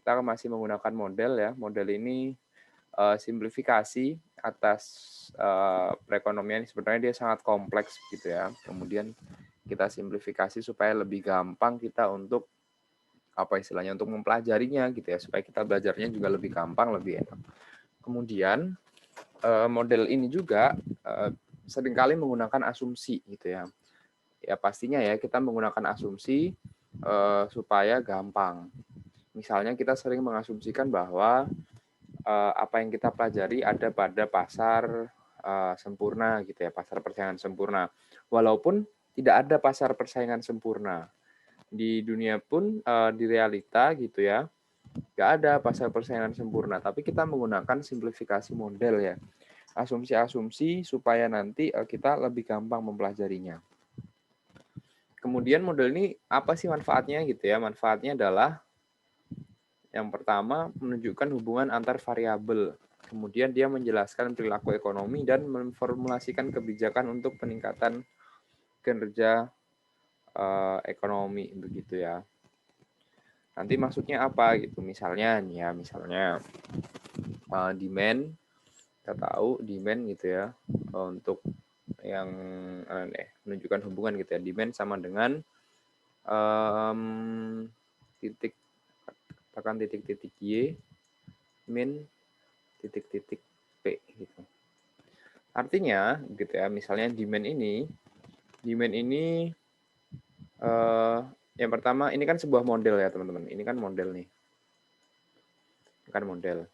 kita masih menggunakan model ya. Model ini simplifikasi atas perekonomian sebenarnya dia sangat kompleks gitu ya. Kemudian kita simplifikasi supaya lebih gampang kita untuk apa istilahnya untuk mempelajarinya gitu ya, supaya kita belajarnya juga lebih gampang, lebih enak. Kemudian model ini juga seringkali menggunakan asumsi gitu ya. Ya pastinya ya kita menggunakan asumsi supaya gampang. Misalnya kita sering mengasumsikan bahwa apa yang kita pelajari ada pada pasar sempurna gitu ya, pasar persaingan sempurna. Walaupun tidak ada pasar persaingan sempurna. Di dunia pun di realita gitu ya, nggak ada pasar persaingan sempurna, tapi kita menggunakan simplifikasi model ya, asumsi-asumsi supaya nanti kita lebih gampang mempelajarinya. Kemudian model ini apa sih manfaatnya gitu ya? Manfaatnya adalah yang pertama menunjukkan hubungan antar variabel. Kemudian dia menjelaskan perilaku ekonomi dan memformulasikan kebijakan untuk peningkatan kinerja ekonomi begitu ya. Nanti maksudnya apa gitu? Misalnya nih ya, misalnya demand, kita tahu demand gitu ya, untuk yang menunjukkan hubungan gitu ya, demand sama dengan titik, katakan titik-titik Y min titik-titik P gitu. Artinya gitu ya, misalnya demand ini yang pertama ini kan sebuah model ya teman-teman. Ini kan model nih. Ini kan model.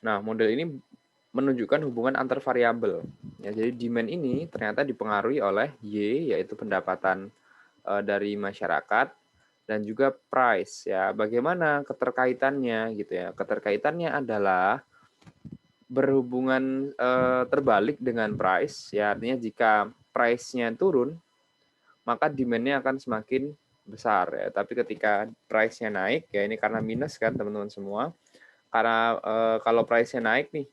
Nah, model ini menunjukkan hubungan antar variabel. Ya, jadi demand ini ternyata dipengaruhi oleh Y, yaitu pendapatan dari masyarakat, dan juga price ya. Bagaimana keterkaitannya gitu ya? Keterkaitannya adalah berhubungan terbalik dengan price ya. Artinya jika price-nya turun, maka demand-nya akan semakin besar ya. Tapi ketika price-nya naik ya, ini karena minus kan teman-teman semua. Karena kalau price-nya naik nih,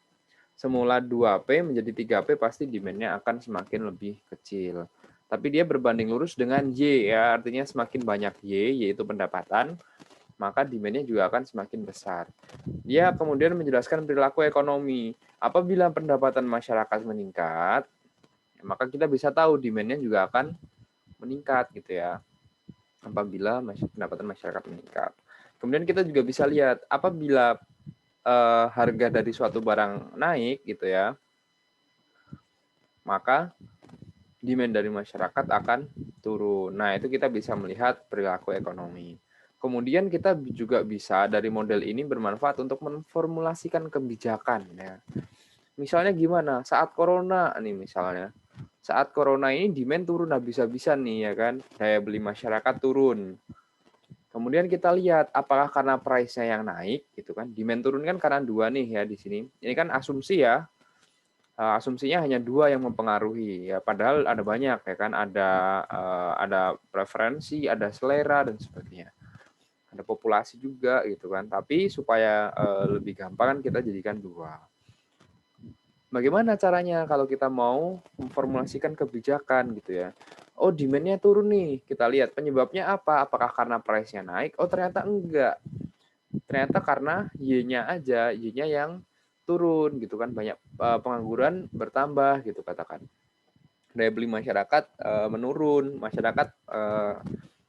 semula 2P menjadi 3P, pasti demand-nya akan semakin lebih kecil. Tapi dia berbanding lurus dengan Y ya, artinya semakin banyak Y, yaitu pendapatan, maka demand-nya juga akan semakin besar. Dia kemudian menjelaskan perilaku ekonomi. Apabila pendapatan masyarakat meningkat, maka kita bisa tahu demand-nya juga akan meningkat gitu ya. Apabila pendapatan masyarakat meningkat. Kemudian kita juga bisa lihat apabila harga dari suatu barang naik gitu ya, maka demand dari masyarakat akan turun. Nah, itu kita bisa melihat perilaku ekonomi. Kemudian kita juga bisa dari model ini bermanfaat untuk memformulasikan kebijakan ya. Misalnya gimana? Saat corona nih misalnya. Saat corona ini demand turun habis-habisan nih ya kan. Daya beli masyarakat turun. Kemudian kita lihat apakah karena price-nya yang naik gitu kan. Demand turun kan karena dua nih ya di sini. Ini kan asumsi ya. Asumsinya hanya dua yang mempengaruhi ya, padahal ada banyak ya kan, ada preferensi, ada selera dan sebagainya, ada populasi juga gitu kan, tapi supaya lebih gampang kan kita jadikan dua. Bagaimana caranya kalau kita mau memformulasikan kebijakan gitu ya? Oh, demand-nya turun nih, kita lihat penyebabnya apa, apakah karena price-nya naik? Oh, ternyata enggak, ternyata karena Y-nya aja, Y-nya yang turun gitu kan, banyak pengangguran bertambah gitu katakan, daya beli masyarakat menurun, masyarakat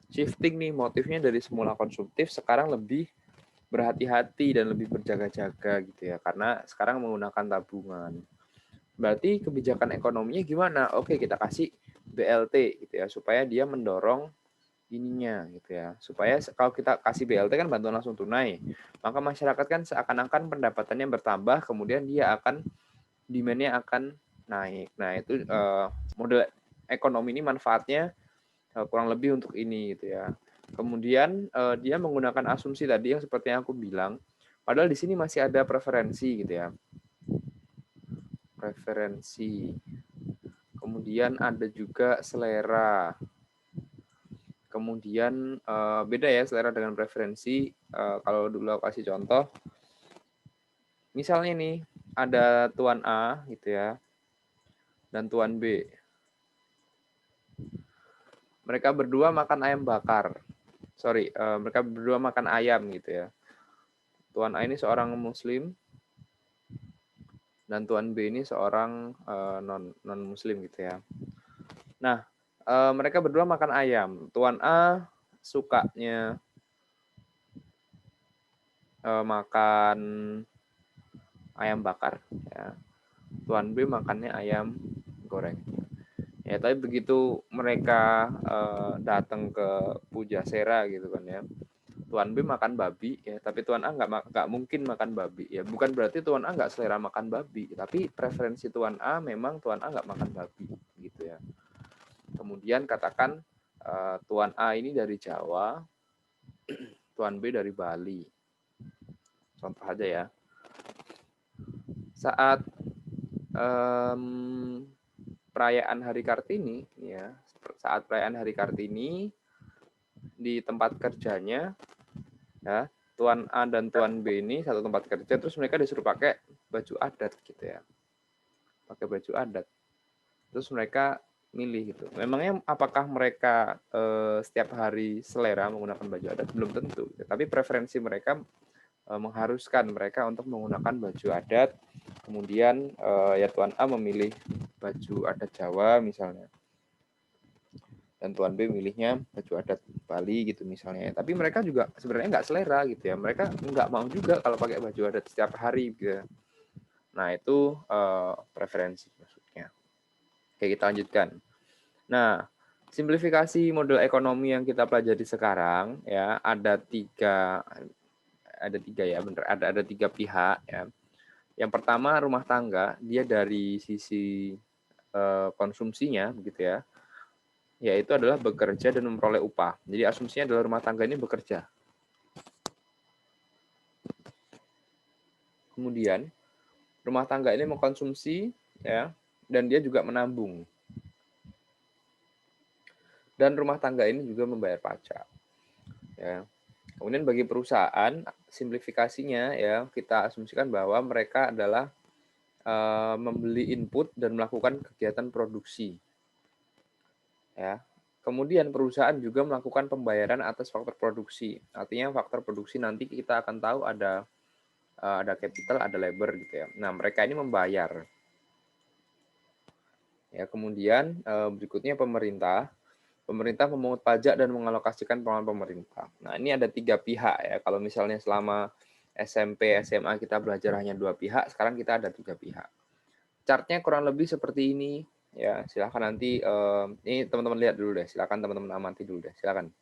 shifting nih motifnya dari semula konsumtif sekarang lebih berhati-hati dan lebih berjaga-jaga gitu ya, karena sekarang menggunakan tabungan. Berarti kebijakan ekonominya gimana? Oke, kita kasih BLT gitu ya, supaya dia mendorong ininya gitu ya, supaya kalau kita kasih BLT kan bantuan langsung tunai, maka masyarakat kan seakan-akan pendapatannya bertambah, kemudian dia akan demand-nya akan naik. Nah, itu model ekonomi ini manfaatnya kurang lebih untuk ini gitu ya. Kemudian dia menggunakan asumsi tadi yang seperti yang aku bilang, padahal di sini masih ada preferensi gitu ya. Preferensi. Kemudian ada juga selera. Kemudian beda ya selera dengan preferensi. Kalau dulu aku kasih contoh, misalnya nih ada tuan A gitu ya dan tuan B. Mereka berdua makan ayam bakar. mereka berdua makan ayam gitu ya. Tuan A ini seorang muslim dan Tuan B ini seorang non muslim gitu ya. Nah, mereka berdua makan ayam. Tuan A sukanya makan ayam bakar ya. Tuan B makannya ayam goreng. Ya, tapi begitu mereka datang ke Pujasera gitu kan ya. Tuan B makan babi ya, tapi Tuan A nggak mungkin makan babi ya. Bukan berarti Tuan A nggak selera makan babi, tapi preferensi Tuan A memang Tuan A nggak makan babi gitu ya. Kemudian katakan Tuan A ini dari Jawa, Tuan B dari Bali. Contoh aja ya. Saat perayaan Hari Kartini ya, saat perayaan Hari Kartini di tempat kerjanya ya, Tuan A dan Tuan B ini satu tempat kerja, terus mereka disuruh pakai baju adat gitu ya, pakai baju adat, terus mereka milih gitu. Memangnya apakah mereka setiap hari selera menggunakan baju adat? Belum tentu, tapi preferensi mereka mengharuskan mereka untuk menggunakan baju adat. Kemudian ya Tuan A memilih baju adat Jawa misalnya, dan Tuan B milihnya baju adat Bali gitu misalnya. Tapi mereka juga sebenarnya nggak selera gitu ya. Mereka nggak mau juga kalau pakai baju adat setiap hari gitu. Nah itu preferensi maksudnya. Oke, kita lanjutkan. Nah, simplifikasi model ekonomi yang kita pelajari sekarang ya ada tiga ya bener, ada tiga pihak ya. Yang pertama rumah tangga, dia dari sisi konsumsinya begitu ya, yaitu adalah bekerja dan memperoleh upah. Jadi asumsinya adalah rumah tangga ini bekerja. Kemudian rumah tangga ini mengkonsumsi ya, dan dia juga menabung. Dan rumah tangga ini juga membayar pajak. Ya. Kemudian bagi perusahaan, simplifikasinya ya kita asumsikan bahwa mereka adalah membeli input dan melakukan kegiatan produksi. Ya. Kemudian perusahaan juga melakukan pembayaran atas faktor produksi. Artinya faktor produksi nanti kita akan tahu ada capital, ada labor gitu ya. Nah, mereka ini membayar. Ya, kemudian berikutnya pemerintah. Pemerintah memungut pajak dan mengalokasikan pengeluaran pemerintah. Nah, ini ada tiga pihak ya. Kalau misalnya selama SMP, SMA kita belajar hanya dua pihak, sekarang kita ada tiga pihak. Chartnya kurang lebih seperti ini. Ya, silakan nanti ini teman-teman lihat dulu deh. Silakan teman-teman amati dulu deh. Silakan.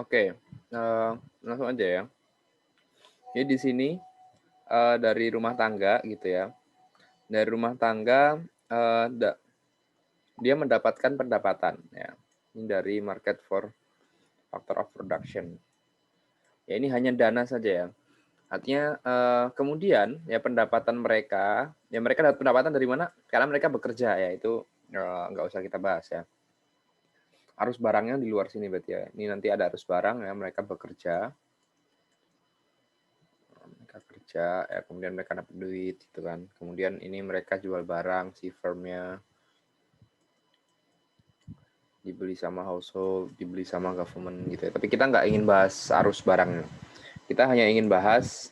Oke, langsung aja ya. Jadi di sini dari rumah tangga gitu ya. Dari rumah tangga dia mendapatkan pendapatan ya. Ini dari market for factor of production. Ya ini hanya dana saja ya. Artinya kemudian ya pendapatan mereka, ya mereka dapat pendapatan dari mana? Karena mereka bekerja ya, itu nggak usah kita bahas ya. Arus barangnya di luar sini berarti ya. Ini nanti ada arus barang ya, mereka bekerja. Mereka kerja ya, kemudian mereka dapat duit gitu kan. Kemudian ini mereka jual barang si firmnya. dibeli sama household, dibeli sama government gitu ya. Tapi kita nggak ingin bahas arus barang. Kita hanya ingin bahas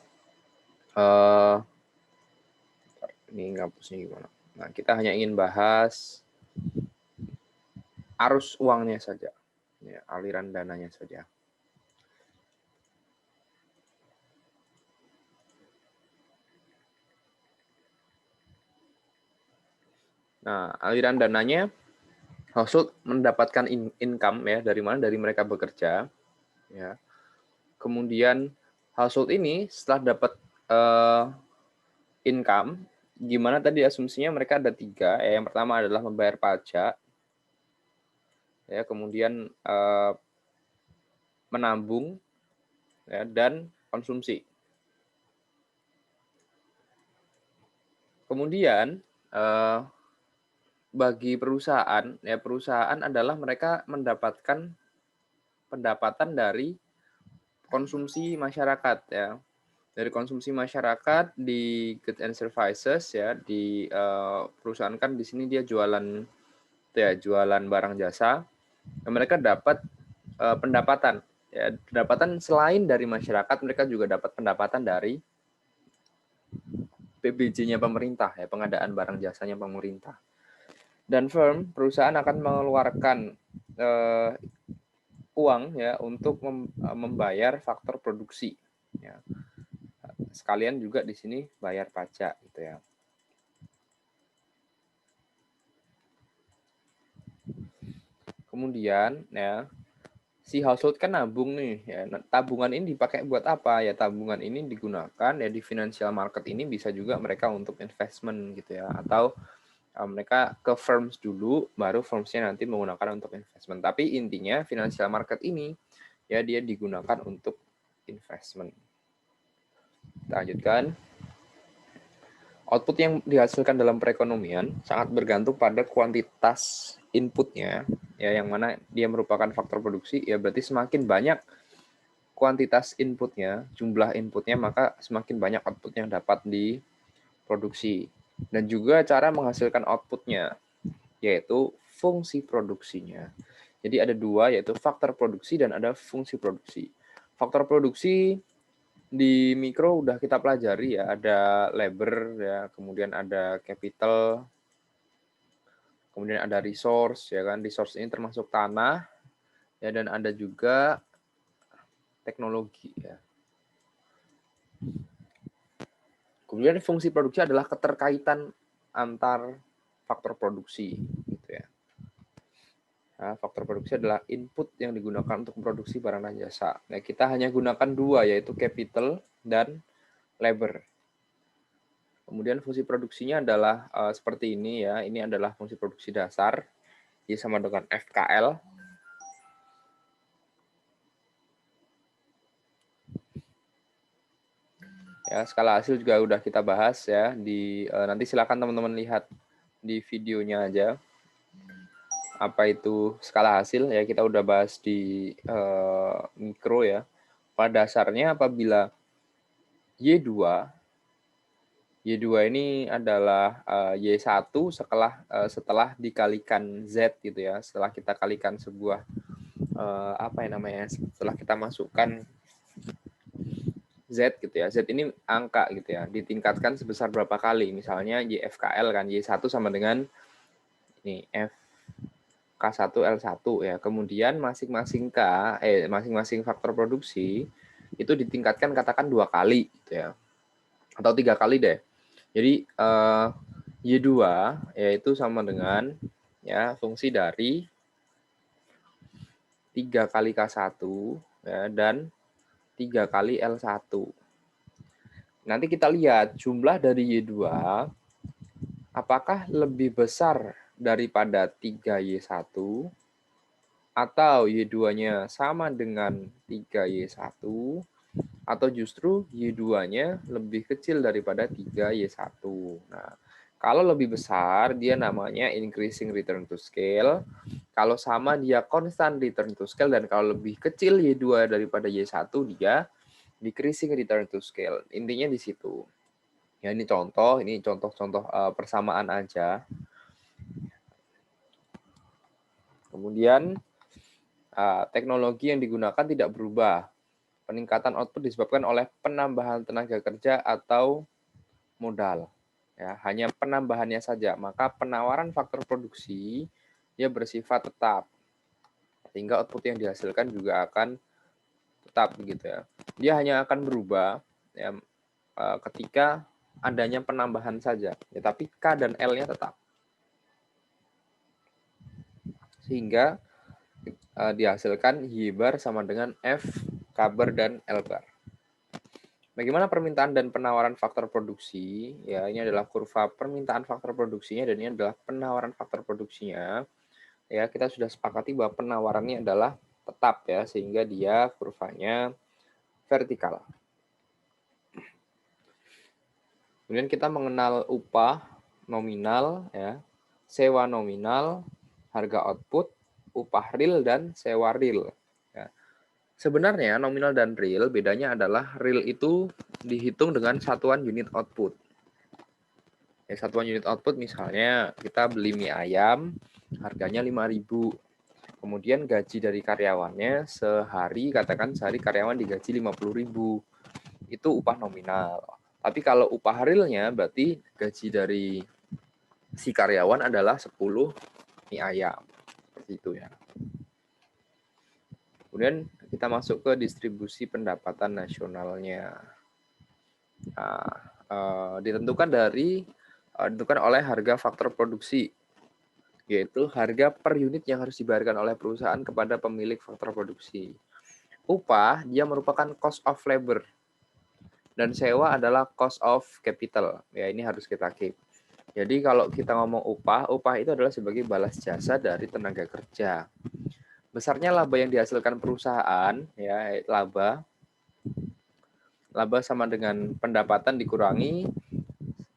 ini ngapusnya gimana. Nah, kita hanya ingin bahas arus uangnya saja, ya, aliran dananya saja. Nah, aliran dananya household mendapatkan income ya dari mana? Dari mereka bekerja, ya. Kemudian household ini setelah dapat income, gimana tadi asumsinya mereka ada 3. Yang pertama adalah membayar pajak, ya, kemudian menabung, ya, dan konsumsi. Kemudian bagi perusahaan, ya, perusahaan adalah mereka mendapatkan pendapatan dari konsumsi masyarakat, ya. Dari konsumsi masyarakat di goods and services, ya, di perusahaan kan di sini dia jualan, ya, jualan barang jasa. Dan mereka dapat pendapatan, ya, pendapatan selain dari masyarakat, mereka juga dapat pendapatan dari PBJ-nya pemerintah, ya, pengadaan barang jasanya pemerintah. Dan perusahaan akan mengeluarkan uang, ya, untuk membayar faktor produksi, ya. Sekalian juga di sini bayar pajak gitu ya. Kemudian, ya, si household kan nabung nih, ya. Tabungan ini dipakai buat apa? Ya, tabungan ini digunakan, ya, di financial market ini bisa juga mereka untuk investment gitu ya, atau mereka ke firms dulu, baru firmsnya nanti menggunakan untuk investment. Tapi intinya financial market ini, ya, dia digunakan untuk investment. Kita lanjutkan. Output yang dihasilkan dalam perekonomian sangat bergantung pada kuantitas inputnya, ya, yang mana dia merupakan faktor produksi. Ya, berarti semakin banyak kuantitas inputnya, jumlah inputnya, maka semakin banyak output yang dapat diproduksi. Dan juga cara menghasilkan outputnya, yaitu fungsi produksinya. Jadi ada 2, yaitu faktor produksi dan ada fungsi produksi. Faktor produksi di mikro udah kita pelajari ya, ada labor, ya, kemudian ada capital, kemudian ada resource, ya kan. Resource ini termasuk tanah, ya, dan ada juga teknologi, ya. Kemudian fungsi produksi adalah keterkaitan antar faktor produksi gitu ya. Nah, faktor produksi adalah input yang digunakan untuk memproduksi barang dan jasa. Nah, kita hanya gunakan 2, yaitu capital dan labor. Kemudian fungsi produksinya adalah seperti ini ya. Ini adalah fungsi produksi dasar. Jadi sama dengan FKL. Ya, skala hasil juga udah kita bahas ya. Nanti silakan teman-teman lihat di videonya aja. Apa itu skala hasil ya, kita udah bahas di mikro ya. Pada dasarnya apabila Y2 ini adalah Y1 setelah dikalikan Z gitu ya. Setelah kita kalikan sebuah apa yang namanya? Setelah kita masukkan Z gitu ya. Z ini angka gitu ya. Ditingkatkan sebesar berapa kali? Misalnya YFKL kan, Y1 sama dengan ini F K1 L1 ya. Kemudian masing-masing masing-masing faktor produksi itu ditingkatkan katakan 2 kali gitu ya. Atau 3 kali deh. Jadi Y2 yaitu sama dengan ya fungsi dari 3 kali K1 ya, dan 3 kali L1. Nanti kita lihat jumlah dari Y2 apakah lebih besar daripada 3Y1 atau Y2-nya sama dengan 3Y1 atau justru Y2-nya lebih kecil daripada 3Y1. Nah, kalau lebih besar dia namanya increasing return to scale. Kalau sama dia constant return to scale, dan kalau lebih kecil Y2 daripada Y1 dia decreasing return to scale. Intinya di situ. Ya, ini contoh-contoh persamaan aja. Kemudian teknologi yang digunakan tidak berubah. Peningkatan output disebabkan oleh penambahan tenaga kerja atau modal. Ya, hanya penambahannya saja. Maka penawaran faktor produksi dia bersifat tetap. Sehingga output yang dihasilkan juga akan tetap begitu ya. Dia hanya akan berubah ya, ketika adanya penambahan saja. Ya, tapi K dan L-nya tetap. Sehingga dihasilkan Y bar sama dengan F, K bar, dan L bar. Bagaimana permintaan dan penawaran faktor produksi? Ya, ini adalah kurva permintaan faktor produksinya dan ini adalah penawaran faktor produksinya. Ya, kita sudah sepakati bahwa penawarannya adalah tetap ya, sehingga dia kurvanya vertikal. Kemudian kita mengenal upah nominal ya, sewa nominal, harga output, upah real dan sewa real. Ya. Sebenarnya nominal dan real bedanya adalah real itu dihitung dengan satuan unit output. Ya, satuan unit output misalnya kita beli mie ayam harganya 5.000. Kemudian gaji dari karyawannya sehari, katakan sehari karyawan digaji 50.000. Itu upah nominal. Tapi kalau upah realnya berarti gaji dari si karyawan adalah 10 mie ayam. Seperti itu ya. Kemudian kita masuk ke distribusi pendapatan nasionalnya. Nah, ditentukan oleh harga faktor produksi, yaitu harga per unit yang harus dibayarkan oleh perusahaan kepada pemilik faktor produksi. Upah dia merupakan cost of labor dan sewa adalah cost of capital. Ya, ini harus kita keep. Jadi kalau kita ngomong upah itu adalah sebagai balas jasa dari tenaga kerja. Besarnya laba yang dihasilkan perusahaan, ya, laba sama dengan pendapatan dikurangi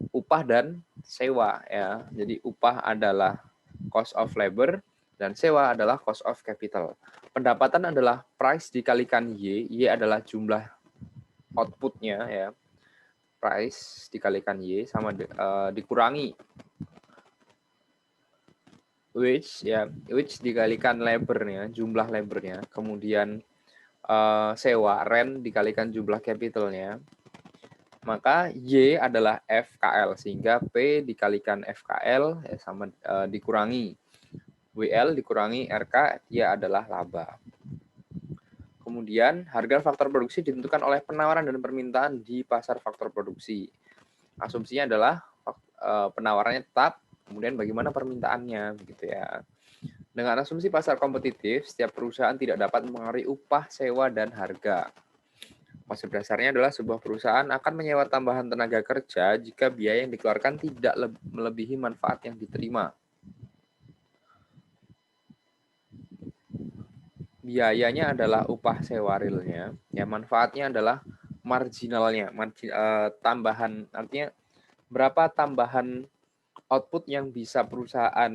upah dan sewa ya. Jadi upah adalah cost of labor dan sewa adalah cost of capital. Pendapatan adalah price dikalikan Y, Y adalah jumlah outputnya ya. Price dikalikan Y sama dikurangi wage dikalikan labornya, jumlah labornya, kemudian sewa rent dikalikan jumlah capitalnya, maka Y adalah FKL sehingga P dikalikan FKL ya sama dikurangi WL dikurangi RK ya adalah laba. Kemudian harga faktor produksi ditentukan oleh penawaran dan permintaan di pasar faktor produksi. Asumsinya adalah penawarannya tetap, kemudian bagaimana permintaannya begitu ya. Dengan asumsi pasar kompetitif, setiap perusahaan tidak dapat mengaruhi upah, sewa, dan harga. Konsep dasarnya adalah sebuah perusahaan akan menyewa tambahan tenaga kerja jika biaya yang dikeluarkan tidak melebihi manfaat yang diterima. Biayanya adalah upah sewa realnya, ya manfaatnya adalah marginalnya, tambahan, artinya berapa tambahan output yang bisa perusahaan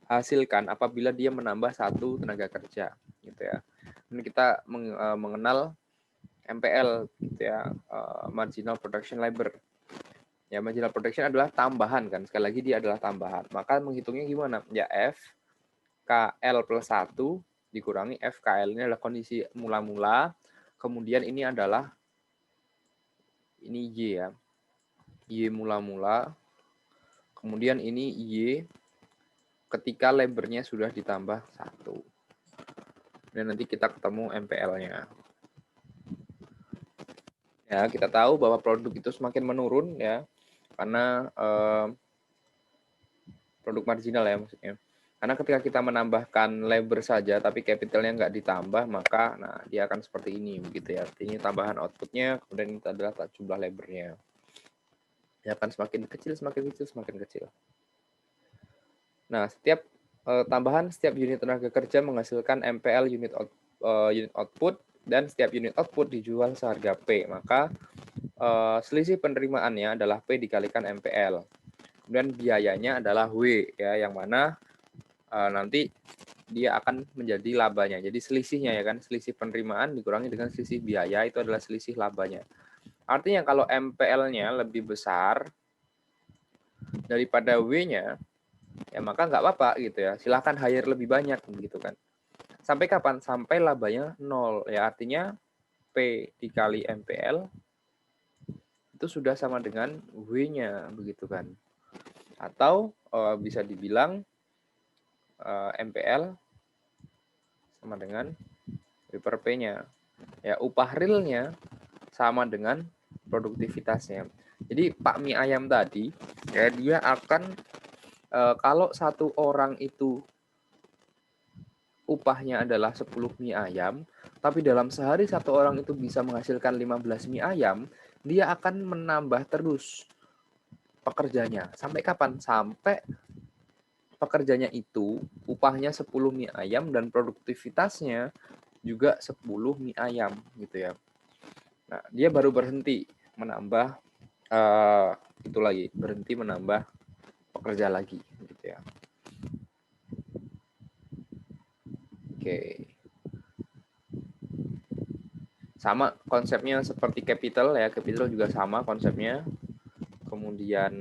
hasilkan apabila dia menambah satu tenaga kerja, gitu ya. Ini kita mengenal MPL, gitu ya, marginal production labor. Ya, marginal production adalah tambahan kan, sekali lagi dia adalah tambahan. Maka menghitungnya gimana? Ya F KL plus 1 dikurangi FKL ini adalah kondisi mula-mula, kemudian ini adalah ini Y ya, Y mula-mula, kemudian ini Y ketika labornya sudah ditambah 1. Dan nanti kita ketemu MPL-nya. Ya, kita tahu bahwa produk itu semakin menurun ya, karena produk marginal ya maksudnya. Karena ketika kita menambahkan labor saja tapi capitalnya nggak ditambah, maka dia akan seperti ini begitu ya. Ini tambahan outputnya, kemudian itu adalah jumlah labornya. Dia akan semakin kecil, semakin kecil, semakin kecil. Nah, setiap setiap unit tenaga kerja menghasilkan MPL unit output dan setiap unit output dijual seharga P. Maka selisih penerimaannya adalah P dikalikan MPL. Kemudian biayanya adalah W ya, yang mana nanti dia akan menjadi labanya. Jadi selisihnya ya kan, selisih penerimaan dikurangi dengan selisih biaya itu adalah selisih labanya. Artinya kalau MPL-nya lebih besar daripada W-nya, ya maka nggak apa-apa gitu ya. Silahkan hire lebih banyak gitu kan. Sampai kapan? Sampai labanya 0. Ya artinya P dikali MPL itu sudah sama dengan W-nya begitu kan. Atau bisa dibilang MPL sama dengan W per P-nya. Ya, upah realnya sama dengan produktivitasnya. Jadi Pak mie ayam tadi ya dia akan kalau satu orang itu upahnya adalah 10 mie ayam, tapi dalam sehari satu orang itu bisa menghasilkan 15 mie ayam, dia akan menambah terus pekerjanya. Sampai kapan? Sampai pekerjanya itu upahnya 10 mie ayam dan produktivitasnya juga 10 mie ayam gitu ya. Nah, dia baru berhenti menambah itu lagi, berhenti menambah pekerja lagi gitu ya. Oke. Sama konsepnya seperti capital ya, capital juga sama konsepnya. Kemudian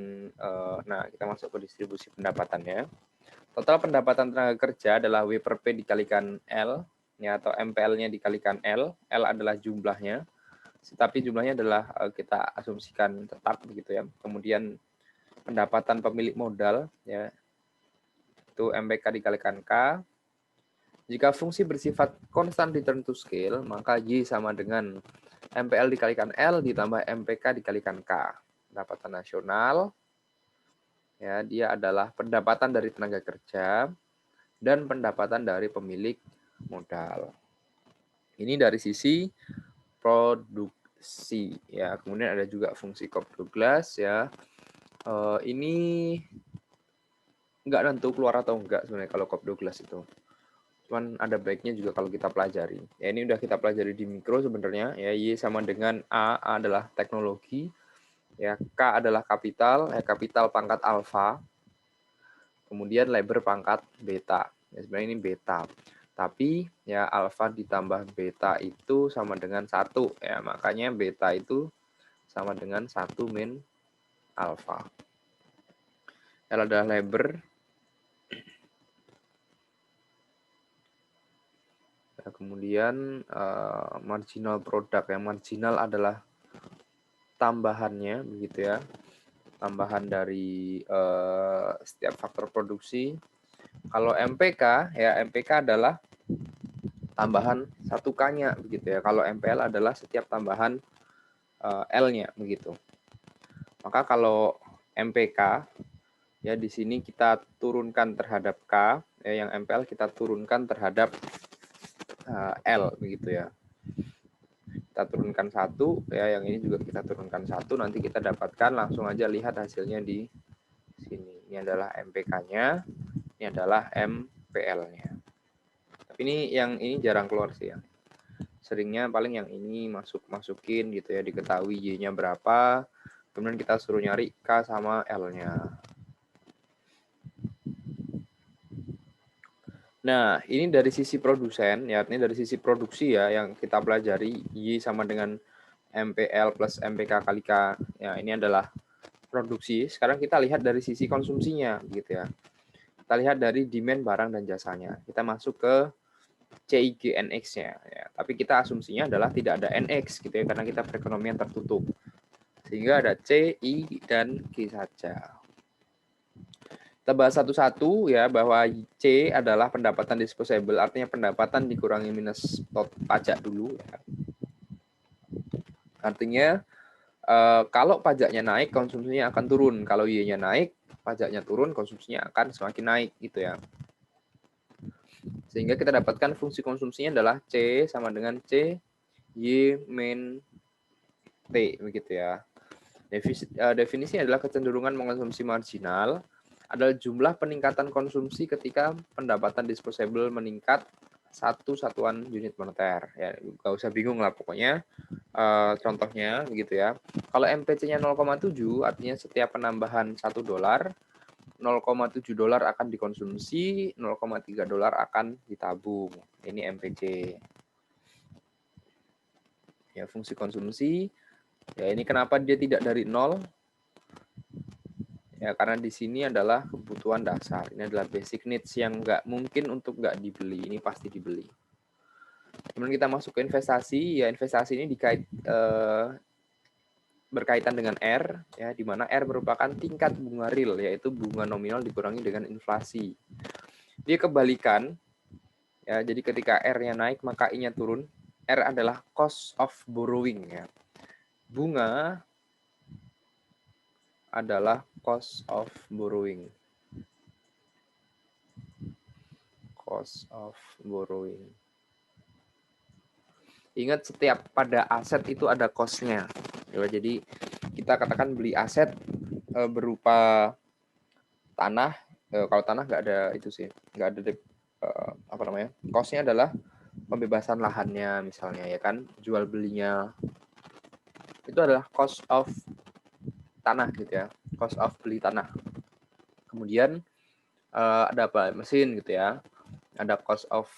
nah kita masuk ke distribusi pendapatannya. Total pendapatan tenaga kerja adalah W per P dikalikan L ya, atau MPL-nya dikalikan L. L adalah jumlahnya. Tapi jumlahnya adalah kita asumsikan tetap begitu ya. Kemudian pendapatan pemilik modal ya itu MPK dikalikan K. Jika fungsi bersifat constant return to scale, maka Y sama dengan MPL dikalikan L ditambah MPK dikalikan K. Pendapatan nasional ya dia adalah pendapatan dari tenaga kerja dan pendapatan dari pemilik modal. Ini dari sisi produksi ya. Kemudian ada juga fungsi Cobb Douglas ya. Ini nggak tentu keluar atau enggak sebenarnya kalau Cobb Douglas itu. Cuman ada baiknya juga kalau kita pelajari. Ya ini udah kita pelajari di mikro sebenarnya. Ya Y sama dengan A adalah teknologi. Ya K adalah kapital. Ya kapital pangkat alfa. Kemudian labor pangkat beta. Ya sebenarnya ini beta. Tapi ya alfa ditambah beta itu sama dengan 1 ya. Makanya beta itu sama dengan 1 min alfa. L adalah labor. Ya, kemudian marginal product. Yang marginal adalah tambahannya begitu ya. Tambahan dari setiap faktor produksi. Kalau MPK ya MPK adalah tambahan 1K-nya begitu ya. Kalau MPL adalah setiap tambahan L-nya begitu. Maka kalau MPK ya di sini kita turunkan terhadap K, ya yang MPL kita turunkan terhadap L begitu ya. Kita turunkan 1 ya, yang ini juga kita turunkan 1, nanti kita dapatkan langsung aja lihat hasilnya di sini. Ini adalah MPK-nya, ini adalah MPL-nya. Tapi ini jarang keluar sih ya. Seringnya paling yang ini masukin gitu ya, diketahui Y-nya berapa, kemudian kita suruh nyari K sama L-nya. Nah, ini dari sisi produsen, ya ini dari sisi produksi ya yang kita pelajari Y sama dengan MPL plus MPK kali K. Ya, ini adalah produksi. Sekarang kita lihat dari sisi konsumsinya gitu ya. Kita lihat dari demand barang dan jasanya. Kita masuk ke CIG-NX-nya ya. Tapi kita asumsinya adalah tidak ada NX gitu ya karena kita perekonomian tertutup. Sehingga ada C, I, dan G saja. Kita bahas satu-satu ya bahwa C adalah pendapatan disposable, artinya pendapatan dikurangi minus pajak dulu. Ya. Artinya kalau pajaknya naik, konsumsinya akan turun. Kalau Y-nya naik, pajaknya turun, konsumsinya akan semakin naik gitu ya. Sehingga kita dapatkan fungsi konsumsinya adalah C sama dengan C Y min T begitu ya. Definisinya adalah kecenderungan mengkonsumsi marginal adalah jumlah peningkatan konsumsi ketika pendapatan disposable meningkat 1 satuan unit moneter. Ya, nggak usah bingung lah pokoknya. Contohnya begitu ya. Kalau MPC-nya 0,7 artinya setiap penambahan $1 0,7 dolar akan dikonsumsi, 0,3 dolar akan ditabung. Ini MPC. Ya, fungsi konsumsi. Ya, ini kenapa dia tidak dari 0? Ya, karena di sini adalah kebutuhan dasar. Ini adalah basic needs yang nggak mungkin untuk nggak dibeli. Ini pasti dibeli. Kemudian kita masuk ke investasi. Ya, investasi ini berkaitan dengan R, ya, di mana R merupakan tingkat bunga real, yaitu bunga nominal dikurangi dengan inflasi. Dia kebalikan, ya, jadi ketika R-nya naik maka I-nya turun. R adalah cost of borrowing, ya. Bunga adalah cost of borrowing. Cost of borrowing. Ingat, setiap pada aset itu ada cost-nya. Ya, jadi kita katakan beli aset berupa tanah. Kalau tanah nggak ada itu sih, nggak ada apa namanya, cost-nya adalah pembebasan lahannya misalnya, ya kan, jual belinya itu adalah cost of tanah gitu ya, cost of beli tanah. Kemudian ada apa, mesin gitu ya, ada cost of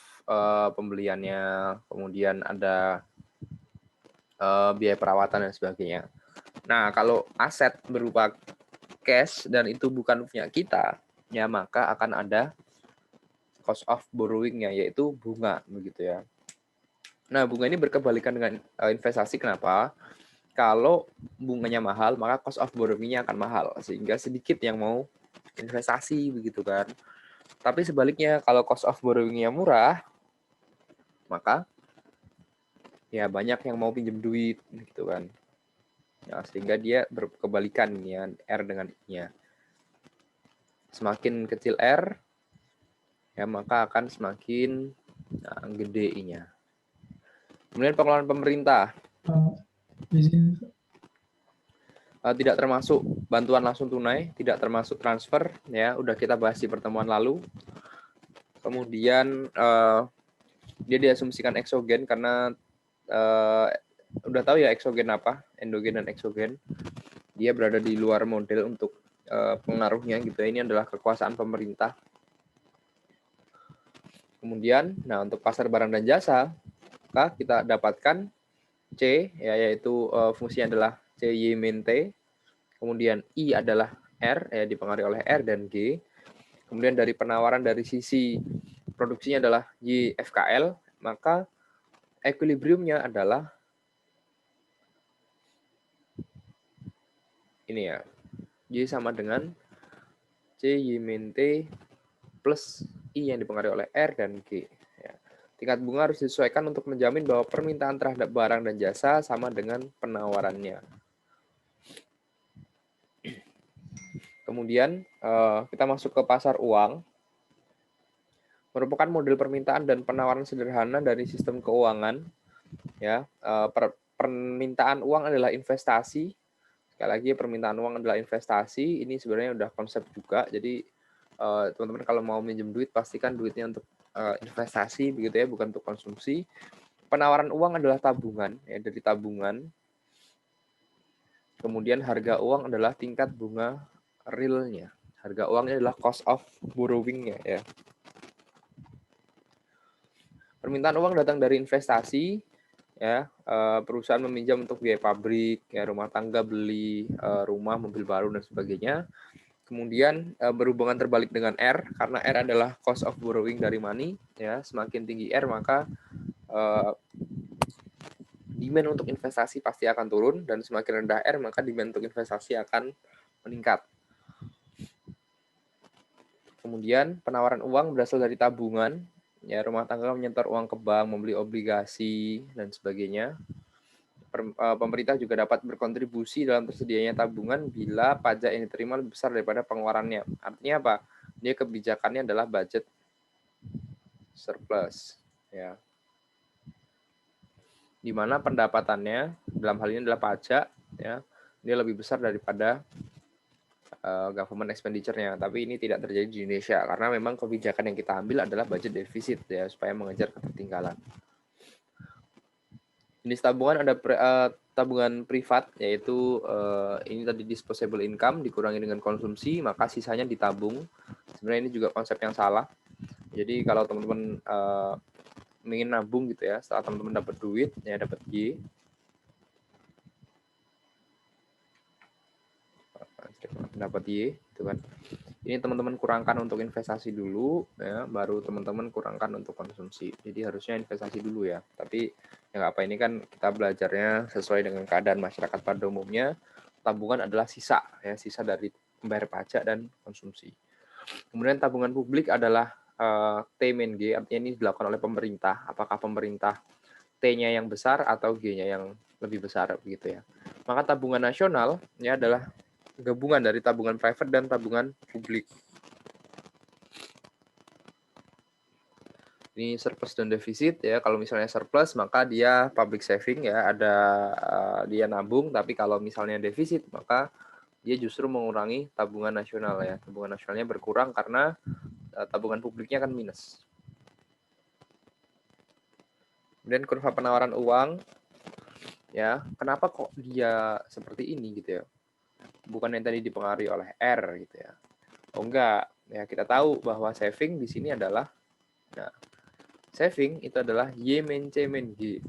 pembeliannya, kemudian ada biaya perawatan dan sebagainya. Nah, kalau aset berupa cash dan itu bukan punya kita, ya maka akan ada cost of borrowing-nya, yaitu bunga, begitu ya. Nah, bunga ini berkebalikan dengan investasi. Kenapa? Kalau bunganya mahal, maka cost of borrowing-nya akan mahal, sehingga sedikit yang mau investasi, begitu kan. Tapi sebaliknya, kalau cost of borrowing-nya murah, maka ya banyak yang mau pinjam duit, gitu kan. Ya, sehingga dia berkebalikan ya, R dengan I-nya. Semakin kecil R, ya maka akan semakin gede I-nya. Kemudian pengeluaran pemerintah. Tidak termasuk bantuan langsung tunai, tidak termasuk transfer, ya udah kita bahas di pertemuan lalu. Kemudian dia diasumsikan eksogen karena udah tahu ya eksogen apa, endogen dan eksogen. Dia berada di luar model untuk pengaruhnya gitu ya. Ini adalah kekuasaan pemerintah. Kemudian, nah untuk pasar barang dan jasa, maka kita dapatkan C, ya, yaitu fungsinya adalah CY min T. Kemudian I adalah R, ya, dipengaruhi oleh R dan G. Kemudian dari penawaran dari sisi produksinya adalah YFKL, maka equilibriumnya adalah ini ya, Y sama dengan CY min T plus I yang dipengaruhi oleh R dan G. Ya. Tingkat bunga harus disesuaikan untuk menjamin bahwa permintaan terhadap barang dan jasa sama dengan penawarannya. Kemudian kita masuk ke pasar uang. Merupakan model permintaan dan penawaran sederhana dari sistem keuangan. Ya, permintaan uang adalah investasi. Sekali lagi, permintaan uang adalah investasi. Ini sebenarnya udah konsep juga. Jadi teman-teman kalau mau minjem duit, pastikan duitnya untuk investasi, begitu ya, bukan untuk konsumsi. Penawaran uang adalah tabungan, ya, dari tabungan. Kemudian harga uang adalah tingkat bunga realnya. Harga uangnya adalah cost of borrowing-nya, ya. Permintaan uang datang dari investasi, ya, perusahaan meminjam untuk biaya pabrik, ya, rumah tangga beli rumah, mobil baru dan sebagainya. Kemudian berhubungan terbalik dengan R, karena R adalah cost of borrowing dari money, ya. Semakin tinggi R maka demand untuk investasi pasti akan turun, dan semakin rendah R maka demand untuk investasi akan meningkat. Kemudian penawaran uang berasal dari tabungan, ya, rumah tangga menyetor uang ke bank, membeli obligasi dan sebagainya. Pemerintah juga dapat berkontribusi dalam tersedianya tabungan bila pajak yang diterima lebih besar daripada pengeluarannya. Artinya apa? Dia kebijakannya adalah budget surplus, ya. Di mana pendapatannya dalam hal ini adalah pajak, ya, dia lebih besar daripada government expenditure-nya. Tapi ini tidak terjadi di Indonesia karena memang kebijakan yang kita ambil adalah budget defisit, ya, supaya mengejar ketertinggalan. Jenis tabungan ada tabungan privat, yaitu ini tadi disposable income dikurangi dengan konsumsi, maka sisanya ditabung. Sebenarnya ini juga konsep yang salah. Jadi kalau teman-teman ingin nabung gitu ya, setelah teman-teman dapat duit, ya dapat Y. dapat Y, gitu kan. Ini teman-teman kurangkan untuk investasi dulu, ya, baru teman-teman kurangkan untuk konsumsi. Jadi harusnya investasi dulu ya. Tapi ya nggak apa, ini kan kita belajarnya sesuai dengan keadaan masyarakat pada umumnya. Tabungan adalah sisa, ya, sisa dari membayar pajak dan konsumsi. Kemudian tabungan publik adalah T-G, artinya ini dilakukan oleh pemerintah. Apakah pemerintah T-nya yang besar atau G-nya yang lebih besar, begitu ya. Maka tabungan nasional ini adalah gabungan dari tabungan private dan tabungan publik. Ini surplus dan defisit ya. Kalau misalnya surplus maka dia public saving ya, ada dia nabung, tapi kalau misalnya defisit maka dia justru mengurangi tabungan nasional ya. Tabungan nasionalnya berkurang karena tabungan publiknya kan minus. Kemudian kurva penawaran uang ya, kenapa kok dia seperti ini gitu ya? Bukan yang tadi dipengaruhi oleh R gitu ya. Oh enggak, ya kita tahu bahwa saving di sini adalah, nah, saving itu adalah Y min C min G,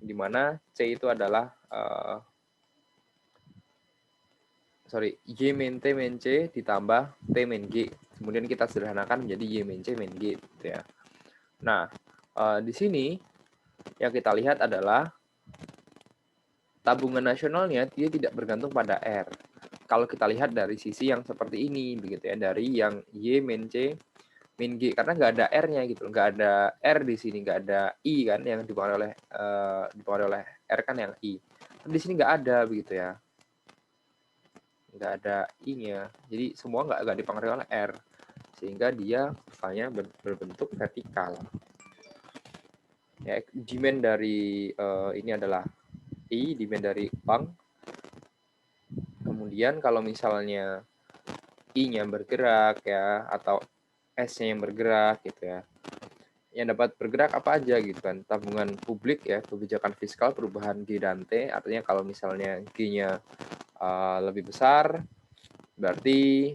di mana C itu adalah Y min T min C ditambah T min G. Kemudian kita sederhanakan menjadi Y min C min G gitu ya. Nah, di sini yang kita lihat adalah tabungan nasionalnya dia tidak bergantung pada R. Kalau kita lihat dari sisi yang seperti ini begitu ya, dari yang Y min C min G, karena nggak ada R-nya gitu, nggak ada R di sini, nggak ada I kan yang dipengaruhi oleh R kan yang I. Di sini nggak ada begitu ya, nggak ada I-nya, jadi semua nggak dipengaruhi oleh R, sehingga dia kurvanya berbentuk vertikal. Ya, demand dari ini adalah I, demand dari bank. Kemudian kalau misalnya I-nya bergerak ya, atau S-nya yang bergerak gitu ya, yang dapat bergerak apa aja gitu kan, tabungan publik ya, kebijakan fiskal, perubahan G dan T, artinya kalau misalnya G-nya lebih besar berarti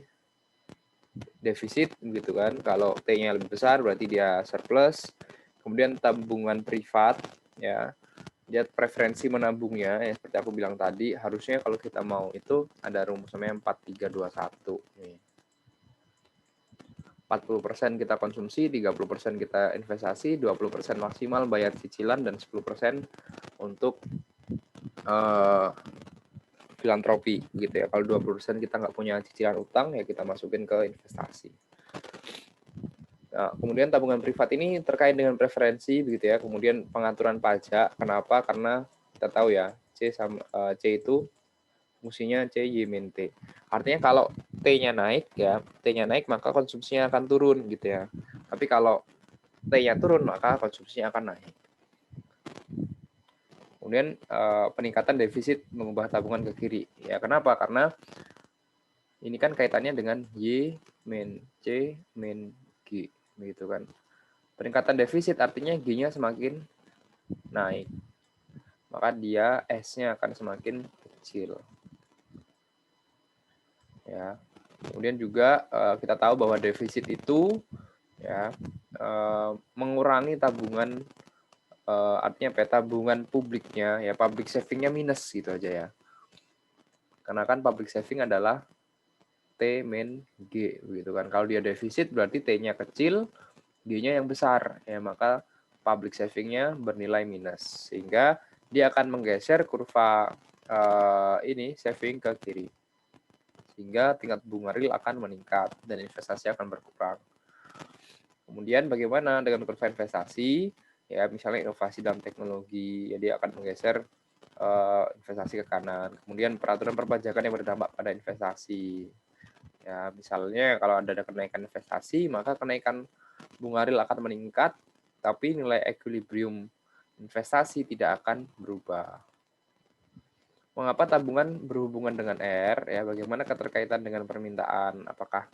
defisit gitu kan, kalau T-nya lebih besar berarti dia surplus. Kemudian tabungan privat ya, dia preferensi menabungnya ya, seperti aku bilang tadi, harusnya kalau kita mau itu ada rumusnya 4321 nih. 40% kita konsumsi, 30% kita investasi, 20% maksimal bayar cicilan, dan 10% untuk filantropi gitu ya. Kalau 20% kita nggak punya cicilan utang ya kita masukin ke investasi. Nah, kemudian tabungan privat ini terkait dengan preferensi begitu ya. Kemudian pengaturan pajak. Kenapa? Karena kita tahu ya, C itu fungsinya C Y min T. Artinya kalau T-nya naik ya, T-nya naik maka konsumsinya akan turun gitu ya. Tapi kalau T-nya turun maka konsumsinya akan naik. Kemudian peningkatan defisit mengubah tabungan ke kiri. Ya, kenapa? Karena ini kan kaitannya dengan Y min C min G begitu kan. Peningkatan defisit artinya G-nya semakin naik. Maka dia S-nya akan semakin kecil. Ya. Kemudian juga kita tahu bahwa defisit itu ya mengurangi tabungan, artinya tabungan publiknya ya, public savingnya minus gitu aja ya. Karena kan public saving adalah T min G gitu kan. Kalau dia defisit berarti T-nya kecil, G-nya yang besar ya, maka public savingnya bernilai minus, sehingga dia akan menggeser kurva ini saving ke kiri, sehingga tingkat bunga real akan meningkat dan investasi akan berkurang. Kemudian bagaimana dengan kurva investasi? Ya, misalnya inovasi dalam teknologi, ya dia akan menggeser investasi ke kanan. Kemudian peraturan perpajakan yang berdampak pada investasi. Ya, misalnya kalau ada kenaikan investasi, maka kenaikan bunga real akan meningkat, tapi nilai equilibrium investasi tidak akan berubah. Mengapa tabungan berhubungan dengan R? Ya, bagaimana keterkaitan dengan permintaan? Apakah,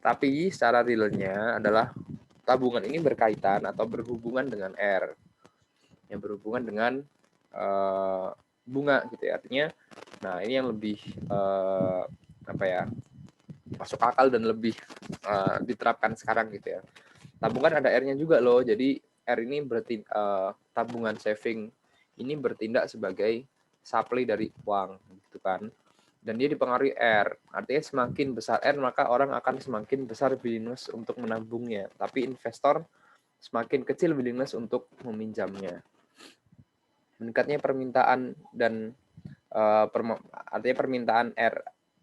tapi secara realnya adalah tabungan ini berkaitan atau berhubungan dengan R, yang berhubungan dengan bunga gitu ya. Artinya, ini yang lebih masuk akal dan lebih diterapkan sekarang gitu ya. Tabungan ada R-nya juga loh. Jadi R ini berarti tabungan saving ini bertindak sebagai supply dari uang gitu kan. dan dia dipengaruhi R. Artinya semakin besar R, maka orang akan semakin besar willingness untuk menabungnya. Tapi investor semakin kecil willingness untuk meminjamnya. Meningkatnya permintaan dan artinya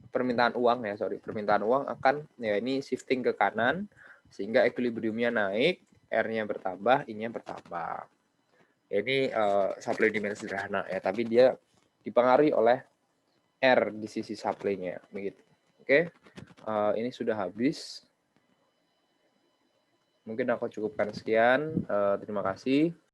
permintaan uang akan ya ini shifting ke kanan sehingga equilibriumnya naik, R-nya bertambah, I-nya bertambah. Ya, ini supply demand sederhana ya, tapi dia dipengaruhi oleh R di sisi supply-nya begitu. Oke. Ini sudah habis. Mungkin aku cukupkan sekian. Terima kasih.